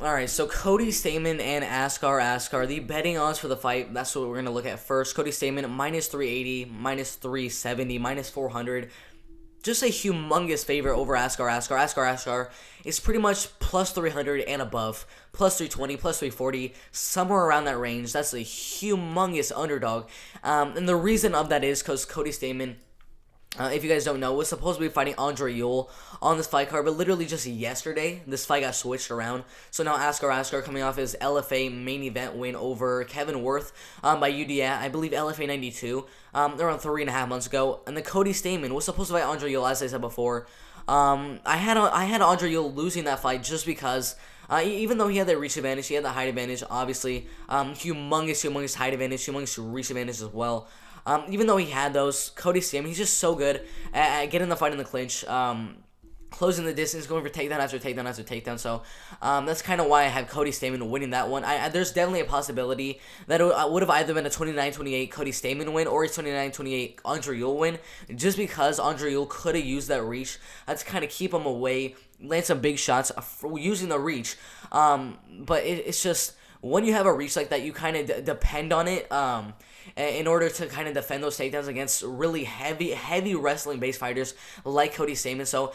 Alright, so Cody Stamann and Askar. The betting odds for the fight, that's what we're going to look at first. Cody Stamann, minus 380, minus 370, minus 400. Just a humongous favorite over Askar. Askar is pretty much plus 300 and above. Plus 320, plus 340, somewhere around that range. That's a humongous underdog. And the reason of that is because Cody Stamann, if you guys don't know, was supposed to be fighting Andre Ewell on this fight card, but literally just yesterday, this fight got switched around. So now Askar coming off his LFA main event win over Kevin Worth by UDA, I believe LFA 92, around 3.5 months ago. And then Cody Stamann was supposed to fight Andre Ewell, as I said before. I had Andre Ewell losing that fight just because. Even though he had that reach advantage, he had the height advantage, obviously. Humongous height advantage, humongous reach advantage as well. Even though he had those, Cody Stamann, he's just so good at getting the fight in the clinch, closing the distance, going for takedown after takedown after takedown. So that's kind of why I have Cody Stamann winning that one. There's definitely a possibility that it would have either been a 29-28 Cody Stamann win or a 29-28 Andre Ewell win, just because Andre Ewell could have used that reach to kind of keep him away, land some big shots using the reach. But it's just, when you have a reach like that, you kind of depend on it in order to kind of defend those takedowns against really heavy wrestling-based fighters like Cody Stamann. So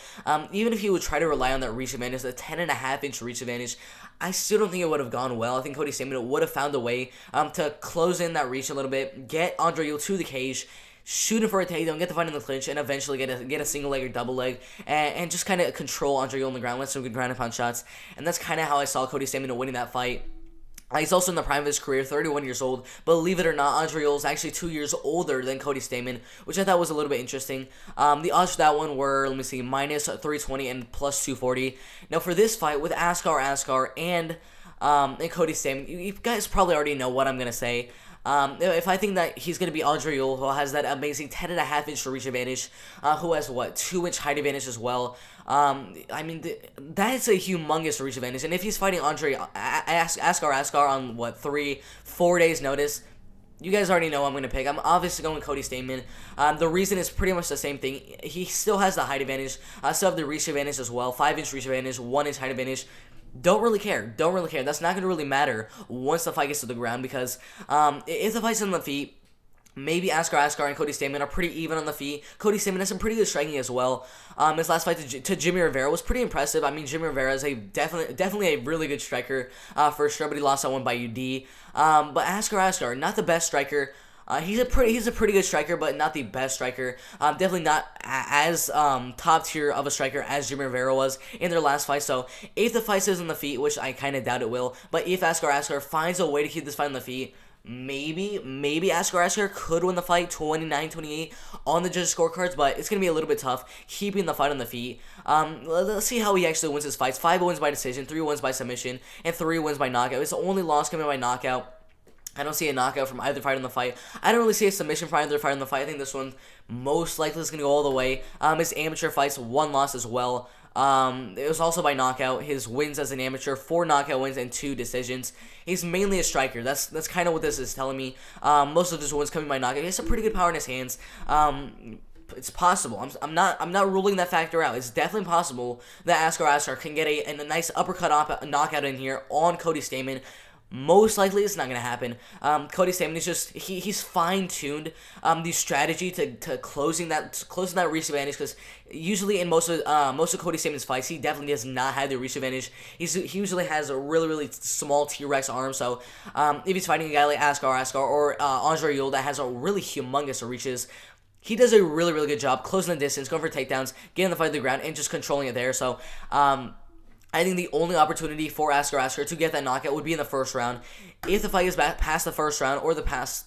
even if he would try to rely on that reach advantage, the 10.5-inch reach advantage, I still don't think it would have gone well. I think Cody Stamann would have found a way to close in that reach a little bit, get Andre Ewell to the cage, shoot him for a takedown, get the fight in the clinch, and eventually get a single leg or double leg, and just kind of control Andre Ewell on the ground with some good ground and pound shots. And that's kind of how I saw Cody Stamann winning that fight. He's also in the prime of his career, 31 years old. Believe it or not, Andre Ewell is actually 2 years older than Cody Stamann, which I thought was a little bit interesting. The odds for that one were, let me see, minus 320 and plus 240. Now for this fight with Askar and Cody Stamann, you guys probably already know what I'm going to say. If I think that he's going to be Andre Ewell, who has that amazing 10.5-inch reach advantage, who has, 2-inch height advantage as well. I mean, that is a humongous reach advantage. And if he's fighting Askar on, 3-4 days notice, you guys already know I'm going to pick. I'm obviously going with Cody Stamann. The reason is pretty much the same thing. He still has the height advantage. Still have the reach advantage as well. 5-inch reach advantage, 1-inch height advantage. Don't really care. That's not going to really matter once the fight gets to the ground, because if the fight's on the feet, maybe Askar and Cody Stamann are pretty even on the feet. Cody Stamann has some pretty good striking as well. His last fight to Jimmy Rivera was pretty impressive. I mean, Jimmy Rivera is definitely a really good striker for sure, but he lost that one by UD. But Askar, not the best striker. He's a pretty good striker, but not the best striker. Definitely not as top tier of a striker as Jimmy Rivera was in their last fight. So if the fight stays on the feet, which I kind of doubt it will, but if Askar finds a way to keep this fight on the feet, maybe Askar could win the fight 29-28 on the judges' scorecards, but it's going to be a little bit tough keeping the fight on the feet. Let's see how he actually wins his fights. 5 wins by decision, 3 wins by submission, and 3 wins by knockout. It's the only loss coming by knockout. I don't see a knockout from either fight in the fight. I don't really see a submission from either fight in the fight. I think this one most likely is going to go all the way. His amateur fights, 1 loss as well. It was also by knockout. His wins as an amateur, 4 knockout wins and 2 decisions. He's mainly a striker. That's kind of what this is telling me. Most of his wins coming by knockout. He has some pretty good power in his hands. It's possible. I'm not ruling that factor out. It's definitely possible that Askar can get a nice uppercut knockout in here on Cody Stamann. Most likely, it's not going to happen. Cody Stamann is just he's fine-tuned the strategy to closing that reach advantage, because usually in most of Cody Stamann's fights, he definitely does not have the reach advantage. He usually has a really small T-Rex arm. So if he's fighting a guy like Askar or Andre Ewell that has a really humongous reaches, he does a really good job closing the distance, going for takedowns, getting the fight to the ground, and just controlling it there. So I think the only opportunity for Askar to get that knockout would be in the first round. If the fight is past the first round or the past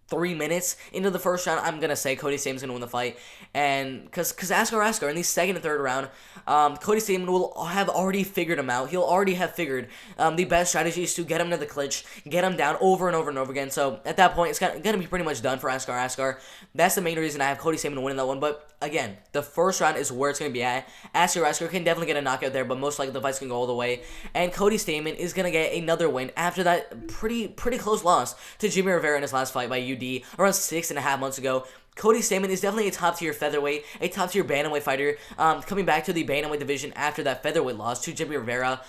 3 minutes into the first round, I'm going to say Cody Stamann's going to win the fight. And because Askar in the second and third round, Cody Stamann will have already figured him out. He'll already have figured the best strategy is to get him into the clinch, get him down over and over again. So at that point, it's going to be pretty much done for Askar. That's the main reason I have Cody Stamann winning that one. But again, the first round is where it's going to be at. Askar can definitely get a knockout there, but most likely the fight's going to go all the way. And Cody Stamann is going to get another win after that pretty close loss to Jimmy Rivera in his last fight by UD around 6.5 months ago. Cody Stamann is definitely a top-tier featherweight, a top-tier bantamweight fighter, coming back to the bantamweight division after that featherweight loss to Jimmy Rivera.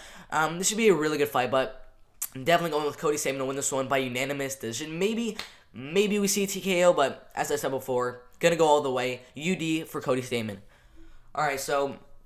This should be a really good fight, but I'm definitely going with Cody Stamann to win this one by unanimous decision. Maybe we see a TKO, but as I said before, gonna go all the way. UD for Cody Stamann. Alright, so